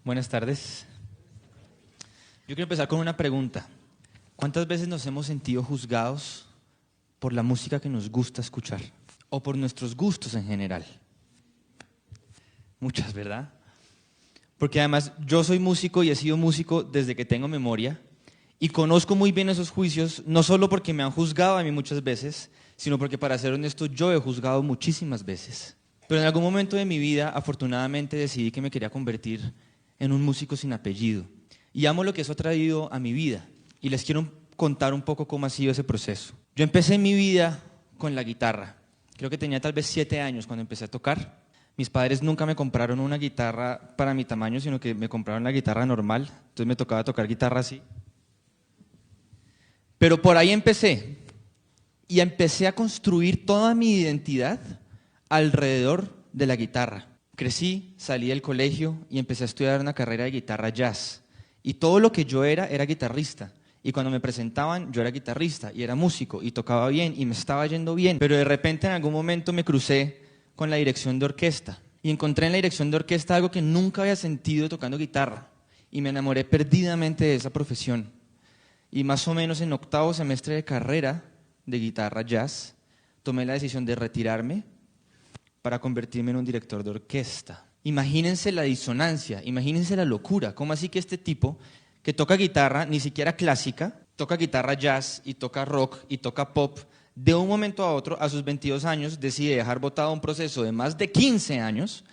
Buenas tardes. Yo quiero empezar con una pregunta. ¿Cuántas veces nos hemos sentido juzgados por la música que nos gusta escuchar? O por nuestros gustos en general. Muchas, ¿verdad? Porque además yo soy músico y he sido músico desde que tengo memoria y conozco muy bien esos juicios, no solo porque me han juzgado a mí muchas veces, sino porque, para ser honesto, yo he juzgado muchísimas veces. Pero en algún momento de mi vida, afortunadamente, decidí que me quería convertir en un músico sin apellido. Y amo lo que eso ha traído a mi vida. Y les quiero contar un poco cómo ha sido ese proceso. Yo empecé mi vida con la guitarra. Creo que tenía tal vez 7 años cuando empecé a tocar. Mis padres nunca me compraron una guitarra para mi tamaño, sino que me compraron la guitarra normal. Entonces me tocaba tocar guitarra así. Pero por ahí empecé. Y empecé a construir toda mi identidad alrededor de la guitarra. Crecí, salí del colegio y empecé a estudiar una carrera de guitarra jazz. Y todo lo que yo era guitarrista. Y cuando me presentaban, yo era guitarrista y era músico y tocaba bien y me estaba yendo bien. Pero de repente en algún momento me crucé con la dirección de orquesta. Y encontré en la dirección de orquesta algo que nunca había sentido tocando guitarra. Y me enamoré perdidamente de esa profesión. Y más o menos en 8º semestre de carrera de guitarra jazz, tomé la decisión de retirarme para convertirme en un director de orquesta. Imagínense la disonancia, imagínense la locura. ¿Cómo así que este tipo que toca guitarra, ni siquiera clásica, toca guitarra jazz y toca rock y toca pop, de un momento a otro, a sus 22 años, decide dejar botado un proceso de más de 15 años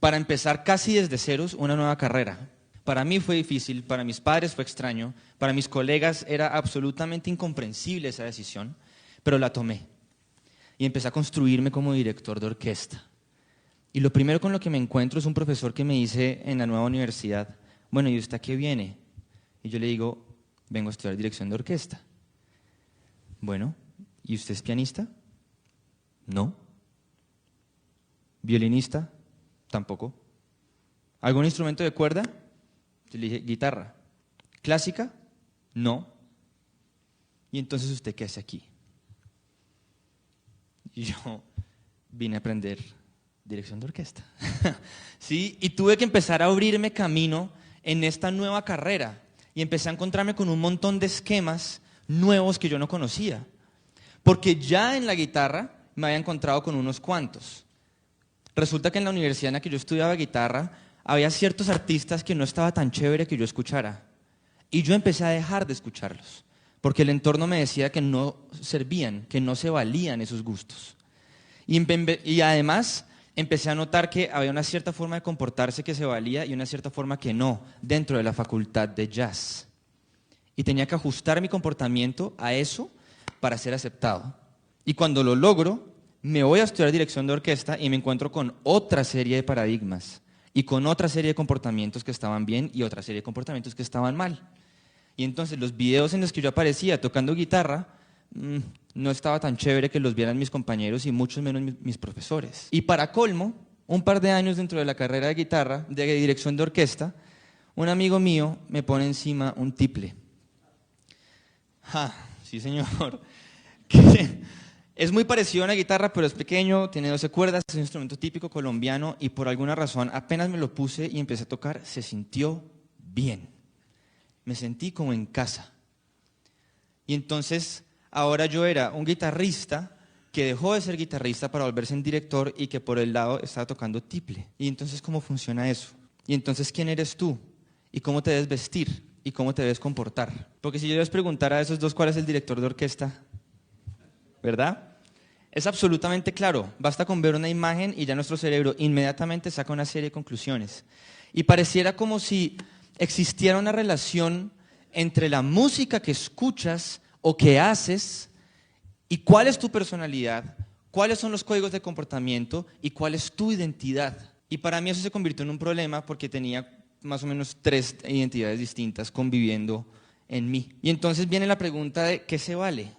para empezar casi desde ceros una nueva carrera? Para mí fue difícil, para mis padres fue extraño, para mis colegas era absolutamente incomprensible esa decisión, pero la tomé y empecé a construirme como director de orquesta. Y lo primero con lo que me encuentro es un profesor que me dice en la nueva universidad: bueno, ¿y usted a qué viene? Y yo le digo: vengo a estudiar dirección de orquesta. Bueno, ¿y usted es pianista? No. ¿Violinista? Tampoco. ¿Algún instrumento de cuerda? Yo le dije: guitarra. ¿Clásica? No. ¿Y entonces usted qué hace aquí? Y yo vine a aprender dirección de orquesta. Sí, y tuve que empezar a abrirme camino en esta nueva carrera y empecé a encontrarme con un montón de esquemas nuevos que yo no conocía, porque ya en la guitarra me había encontrado con unos cuantos. Resulta que en la universidad en la que yo estudiaba guitarra había ciertos artistas que no estaba tan chévere que yo escuchara, y yo empecé a dejar de escucharlos porque el entorno me decía que no servían, que no se valían esos gustos. Y además empecé a notar que había una cierta forma de comportarse que se valía y una cierta forma que no, dentro de la facultad de jazz. Y tenía que ajustar mi comportamiento a eso para ser aceptado. Y cuando lo logro, me voy a estudiar dirección de orquesta y me encuentro con otra serie de paradigmas y con otra serie de comportamientos que estaban bien y otra serie de comportamientos que estaban mal. Y entonces los videos en los que yo aparecía tocando guitarra, no estaba tan chévere que los vieran mis compañeros y mucho menos mis profesores. Y para colmo, un par de años dentro de la carrera de guitarra, de dirección de orquesta, un amigo mío me pone encima un tiple. Sí señor. Es muy parecido a una guitarra, pero es pequeño, tiene 12 cuerdas, es un instrumento típico colombiano y por alguna razón apenas me lo puse y empecé a tocar, se sintió bien. Me sentí como en casa. Y entonces ahora yo era un guitarrista que dejó de ser guitarrista para volverse un director y que por el lado estaba tocando tiple. Y entonces, ¿cómo funciona eso? Y entonces, ¿quién eres tú? ¿Y cómo te debes vestir? ¿Y cómo te debes comportar? Porque si yo les preguntara a esos dos cuál es el director de orquesta, ¿verdad? Es absolutamente claro. Basta con ver una imagen y ya nuestro cerebro inmediatamente saca una serie de conclusiones. Y pareciera como si existiera una relación entre la música que escuchas o que haces y cuál es tu personalidad, cuáles son los códigos de comportamiento y cuál es tu identidad. Y para mí eso se convirtió en un problema porque tenía más o menos 3 identidades distintas conviviendo en mí. Y entonces viene la pregunta de ¿qué se vale?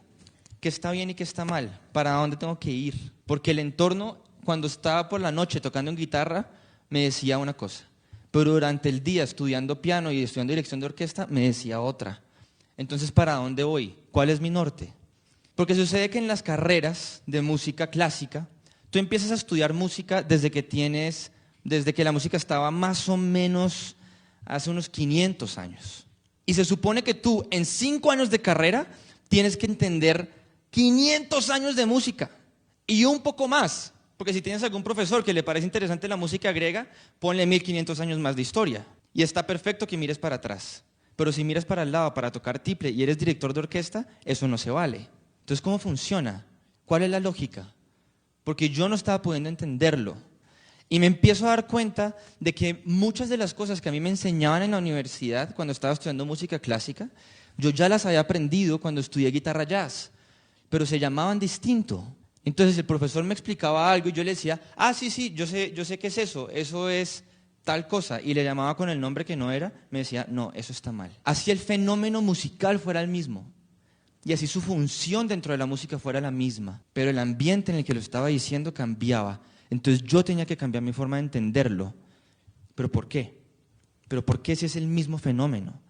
¿Qué está bien y qué está mal? ¿Para dónde tengo que ir? Porque el entorno, cuando estaba por la noche tocando en guitarra, me decía una cosa. Pero durante el día estudiando piano y estudiando dirección de orquesta me decía otra. Entonces, ¿para dónde voy? ¿Cuál es mi norte? Porque sucede que en las carreras de música clásica, tú empiezas a estudiar música desde que la música estaba más o menos hace unos 500 años. Y se supone que tú, en 5 años de carrera, tienes que entender 500 años de música y un poco más. Porque si tienes algún profesor que le parece interesante la música griega, ponle 1500 años más de historia. Y está perfecto que mires para atrás. Pero si miras para el lado para tocar tiple y eres director de orquesta, eso no se vale. Entonces, ¿cómo funciona? ¿Cuál es la lógica? Porque yo no estaba pudiendo entenderlo. Y me empiezo a dar cuenta de que muchas de las cosas que a mí me enseñaban en la universidad cuando estaba estudiando música clásica, yo ya las había aprendido cuando estudié guitarra jazz, pero se llamaban distinto. Entonces el profesor me explicaba algo y yo le decía, sí, yo sé qué es eso es tal cosa, y le llamaba con el nombre que no era, me decía, no, eso está mal. Así el fenómeno musical fuera el mismo, y así su función dentro de la música fuera la misma, pero el ambiente en el que lo estaba diciendo cambiaba. Entonces yo tenía que cambiar mi forma de entenderlo. ¿Pero por qué? ¿Pero por qué si es el mismo fenómeno?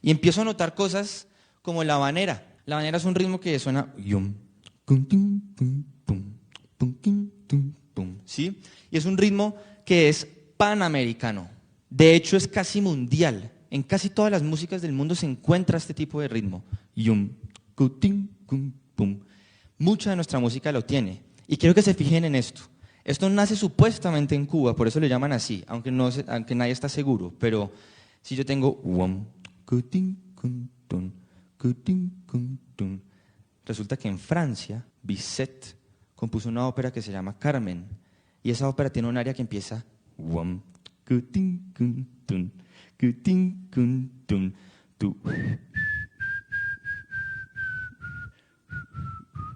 Y empiezo a notar cosas como la habanera. La habanera es un ritmo que suena yum, ¿sí? Y es un ritmo que es panamericano. De hecho, es casi mundial. En casi todas las músicas del mundo se encuentra este tipo de ritmo. Yum, mucha de nuestra música lo tiene. Y quiero que se fijen en esto. Esto nace supuestamente en Cuba, por eso le llaman así, aunque nadie está seguro. Pero si yo tengo resulta que en Francia, Bizet compuso una ópera que se llama Carmen. Y esa ópera tiene un área que empieza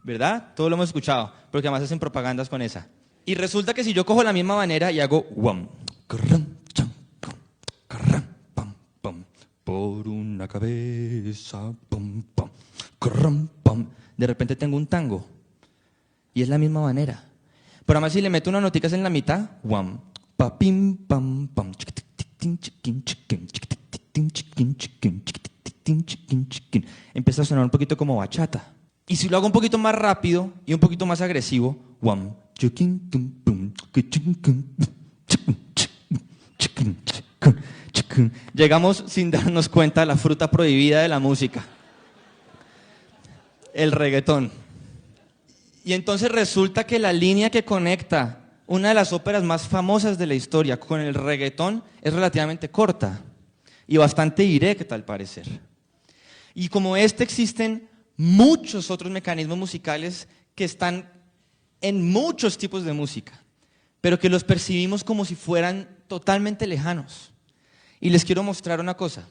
¿verdad? Todo lo hemos escuchado, porque además hacen propagandas con esa. Y resulta que si yo cojo la misma manera y hago por una cabeza, de repente tengo un tango. Y es la misma manera. Pero además si le meto unas noticas en la mitad, empieza a sonar un poquito como bachata. Y si lo hago un poquito más rápido y un poquito más agresivo, llegamos sin darnos cuenta a la fruta prohibida de la música, el reggaetón. Y entonces resulta que la línea que conecta una de las óperas más famosas de la historia con el reggaetón es relativamente corta y bastante directa al parecer. Y como existen muchos otros mecanismos musicales que están en muchos tipos de música, pero que los percibimos como si fueran totalmente lejanos. Y les quiero mostrar una cosa.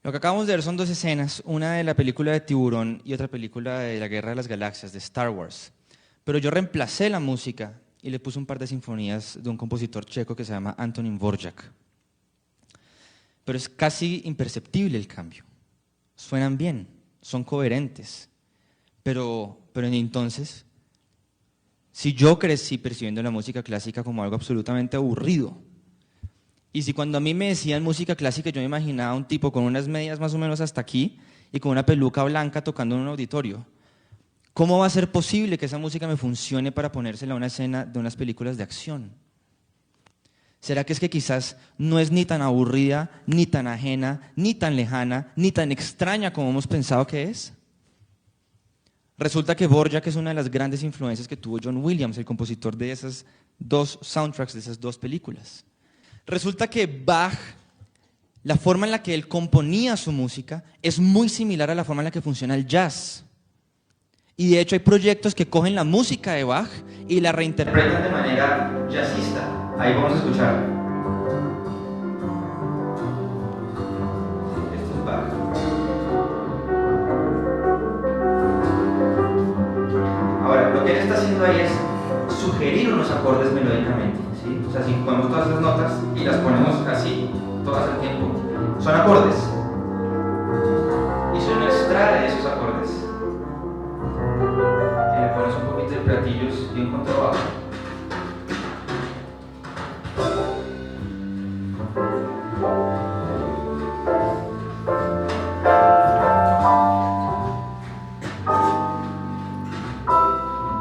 Lo que acabamos de ver son dos escenas, una de la película de Tiburón y otra película de la Guerra de las Galaxias, de Star Wars. Pero yo reemplacé la música y le puse un par de sinfonías de un compositor checo que se llama Antonín Dvořák. Pero es casi imperceptible el cambio. Suenan bien, son coherentes. Pero entonces, si yo crecí percibiendo la música clásica como algo absolutamente aburrido, y si cuando a mí me decían música clásica yo me imaginaba un tipo con unas medias más o menos hasta aquí y con una peluca blanca tocando en un auditorio, ¿cómo va a ser posible que esa música me funcione para ponérsela a una escena de unas películas de acción? ¿Será que es que quizás no es ni tan aburrida, ni tan ajena, ni tan lejana, ni tan extraña como hemos pensado que es? Resulta que Dvorak es una de las grandes influencias que tuvo John Williams, el compositor de esas dos soundtracks, de esas dos películas. Resulta que Bach, la forma en la que él componía su música, es muy similar a la forma en la que funciona el jazz. Y de hecho hay proyectos que cogen la música de Bach y la reinterpretan de manera jazzista. Ahí vamos a escuchar. Esto es Bach. Ahora, lo que él está haciendo ahí es sugerir unos acordes melódicamente, ¿sí? O sea, si ponemos todas las notas y las ponemos así, todas al tiempo, son acordes. Y son extrae de esos acordes. Y le pones un poquito de platillos y un contrabajo.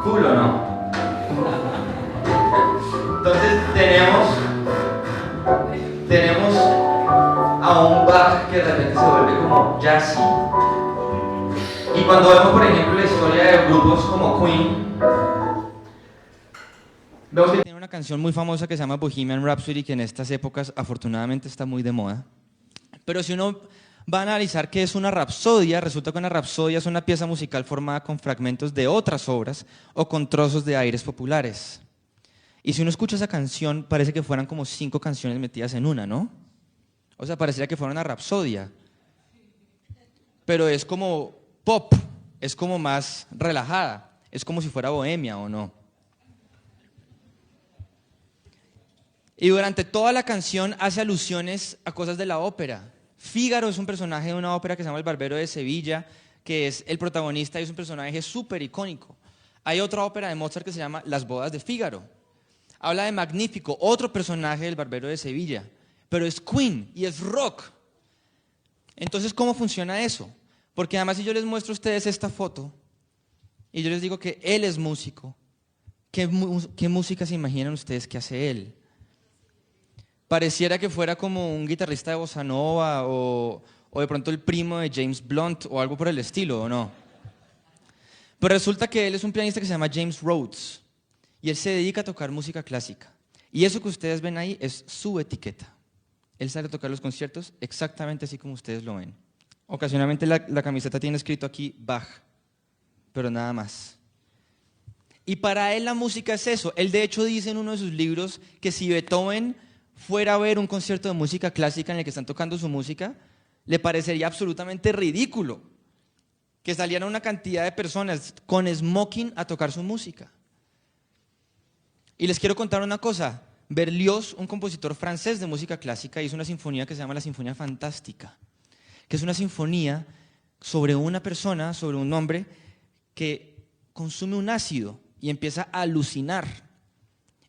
¿Cool o no? Entonces tenemos a un Bach que de repente se vuelve como jazzy. Y cuando vemos, por ejemplo, la historia de grupos como Queen, vemos que tiene una canción muy famosa que se llama Bohemian Rhapsody, que en estas épocas afortunadamente está muy de moda. Pero si uno va a analizar qué es una rapsodia, resulta que una rapsodia es una pieza musical formada con fragmentos de otras obras o con trozos de aires populares. Y si uno escucha esa canción, parece que fueran como 5 canciones metidas en una, ¿no? O sea, parecería que fuera una rapsodia. Pero es como pop, es como más relajada, es como si fuera bohemia, ¿o no? Y durante toda la canción hace alusiones a cosas de la ópera. Fígaro es un personaje de una ópera que se llama El Barbero de Sevilla, que es el protagonista y es un personaje súper icónico. Hay otra ópera de Mozart que se llama Las Bodas de Fígaro. Habla de Magnífico, otro personaje del Barbero de Sevilla, pero es Queen y es rock. Entonces, ¿cómo funciona eso? Porque además si yo les muestro a ustedes esta foto y yo les digo que él es músico, ¿qué música se imaginan ustedes que hace él? Pareciera que fuera como un guitarrista de bossa nova o de pronto el primo de James Blunt o algo por el estilo, ¿o no? Pero resulta que él es un pianista que se llama James Rhodes y él se dedica a tocar música clásica. Y eso que ustedes ven ahí es su etiqueta. Él sale a tocar los conciertos exactamente así como ustedes lo ven. Ocasionalmente la camiseta tiene escrito aquí Bach, pero nada más. Y para él la música es eso. Él de hecho dice en uno de sus libros que si Beethoven fuera a ver un concierto de música clásica en el que están tocando su música, le parecería absolutamente ridículo que salieran una cantidad de personas con smoking a tocar su música. Y les quiero contar una cosa. Berlioz, un compositor francés de música clásica, hizo una sinfonía que se llama la Sinfonía Fantástica, que es una sinfonía sobre una persona, sobre un hombre que consume un ácido y empieza a alucinar.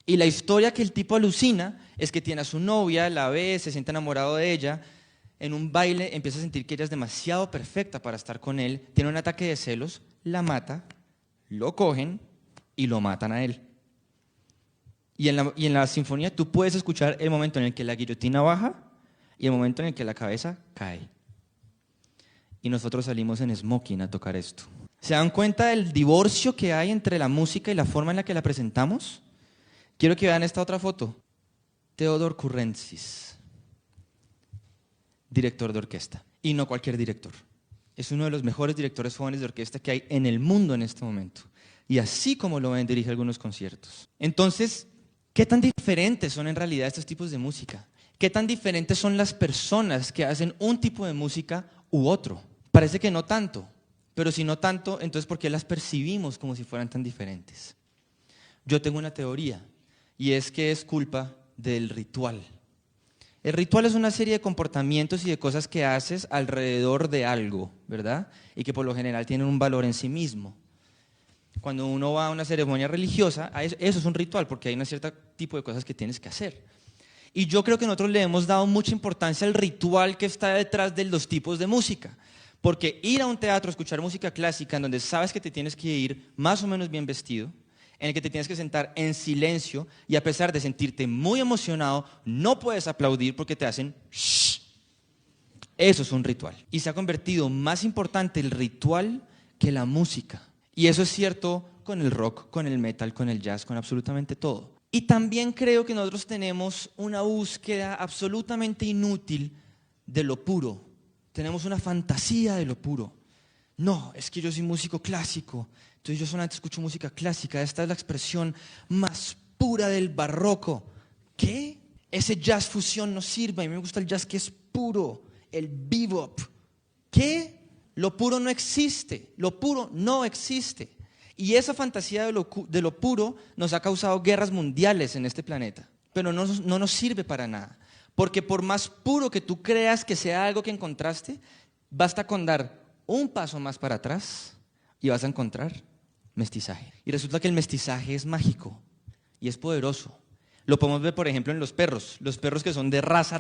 Y la historia que el tipo alucina es que tiene a su novia, la ve, se siente enamorado de ella, en un baile empieza a sentir que ella es demasiado perfecta para estar con él, tiene un ataque de celos, la mata, lo cogen y lo matan a él. Y en la sinfonía tú puedes escuchar el momento en el que la guillotina baja y el momento en el que la cabeza cae. Y nosotros salimos en smoking a tocar esto. ¿Se dan cuenta del divorcio que hay entre la música y la forma en la que la presentamos? Quiero que vean esta otra foto. Theodor Currentzis, director de orquesta. Y no cualquier director. Es uno de los mejores directores jóvenes de orquesta que hay en el mundo en este momento. Y así como lo ven, dirige algunos conciertos. Entonces, ¿qué tan diferentes son en realidad estos tipos de música? ¿Qué tan diferentes son las personas que hacen un tipo de música u otro? Parece que no tanto, pero si no tanto, entonces ¿por qué las percibimos como si fueran tan diferentes? Yo tengo una teoría, y es que es culpa del ritual. El ritual es una serie de comportamientos y de cosas que haces alrededor de algo, ¿verdad? Y que por lo general tienen un valor en sí mismo. Cuando uno va a una ceremonia religiosa, eso es un ritual, porque hay un cierto tipo de cosas que tienes que hacer. Y yo creo que nosotros le hemos dado mucha importancia al ritual que está detrás de los tipos de música. Porque ir a un teatro a escuchar música clásica, en donde sabes que te tienes que ir más o menos bien vestido, en el que te tienes que sentar en silencio y a pesar de sentirte muy emocionado, no puedes aplaudir porque te hacen shh. Eso es un ritual. Y se ha convertido más importante el ritual que la música. Y eso es cierto con el rock, con el metal, con el jazz, con absolutamente todo. Y también creo que nosotros tenemos una búsqueda absolutamente inútil de lo puro. Tenemos una fantasía de lo puro. No, es que yo soy músico clásico, entonces yo solamente escucho música clásica. Esta es la expresión más pura del barroco. ¿Qué? Ese jazz fusión no sirve. A mí me gusta el jazz que es puro, el bebop. ¿Qué? Lo puro no existe. Lo puro no existe. Y esa fantasía de lo puro nos ha causado guerras mundiales en este planeta. Pero no nos sirve para nada. Porque por más puro que tú creas que sea algo que encontraste, basta con dar un paso más para atrás y vas a encontrar mestizaje. Y resulta que el mestizaje es mágico y es poderoso. Lo podemos ver, por ejemplo, en los perros. Los perros que son de raza,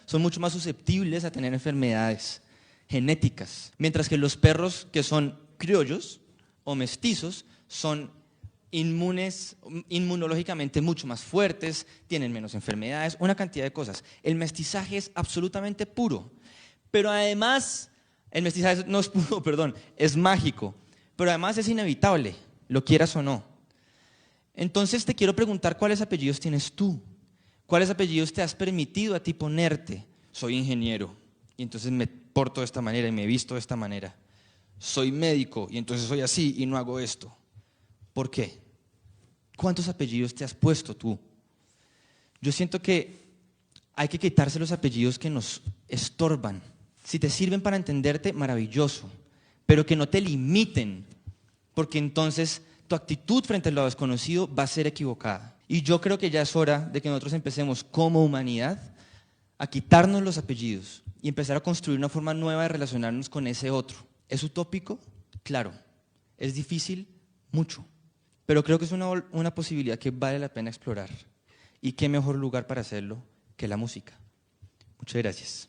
son mucho más susceptibles a tener enfermedades genéticas. Mientras que los perros que son criollos o mestizos son inmunológicamente mucho más fuertes, tienen menos enfermedades, una cantidad de cosas. El mestizaje es absolutamente puro. Pero además, el mestizaje no es puro, perdón, es mágico. Pero además es inevitable, lo quieras o no. Entonces te quiero preguntar cuáles apellidos tienes tú. ¿Cuáles apellidos te has permitido a ti ponerte? Soy ingeniero y entonces me porto de esta manera y me visto de esta manera. Soy médico y entonces soy así y no hago esto. ¿Por qué? ¿Cuántos apellidos te has puesto tú? Yo siento que hay que quitarse los apellidos que nos estorban. Si te sirven para entenderte, maravilloso, pero que no te limiten, porque entonces tu actitud frente a lo desconocido va a ser equivocada. Y yo creo que ya es hora de que nosotros empecemos como humanidad a quitarnos los apellidos y empezar a construir una forma nueva de relacionarnos con ese otro. ¿Es utópico? Claro. ¿Es difícil? Mucho. Pero creo que es una posibilidad que vale la pena explorar. ¿Y qué mejor lugar para hacerlo que la música? Muchas gracias.